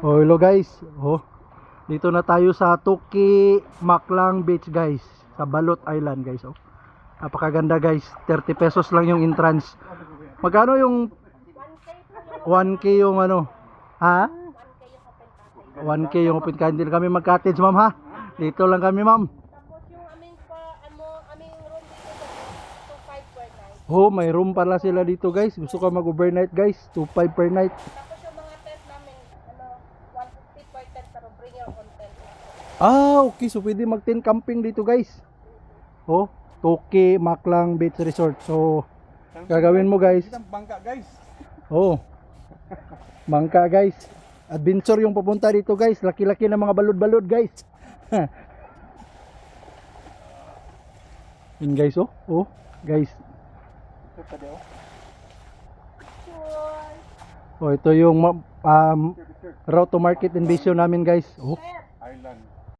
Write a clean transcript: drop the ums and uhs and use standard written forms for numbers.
Oh, hello guys. Oh. Dito na tayo sa Tuki Maklang Beach guys, sa Balot Island guys. Oh. Napakaganda guys. 30 pesos lang yung entrance. Magkano yung 1K yung ano? Ha? 1K yung open candle. Kami mag-cottage ma'am ha. Dito lang kami ma'am. Tapos yung aming room dito sa 2.5 per night. Oh, may room pala sila dito guys. Gusto ka mag-overnight guys? 2.5 per night. Tapos yung mga tent namin, 150 per tent, pero bring your own tent. Ah, okay. So pwede mag-tent camping dito guys. Oh, Tuki Maklang Beach Resort. So gagawin mo guys. Bangka guys. Oh. Mangka guys. Adventure yung papunta dito guys. Laki-laki na mga balod-balod guys. Yun guys oh. Oh, guys. Oh, ito yung route to market and vision namin guys. Oh. Island.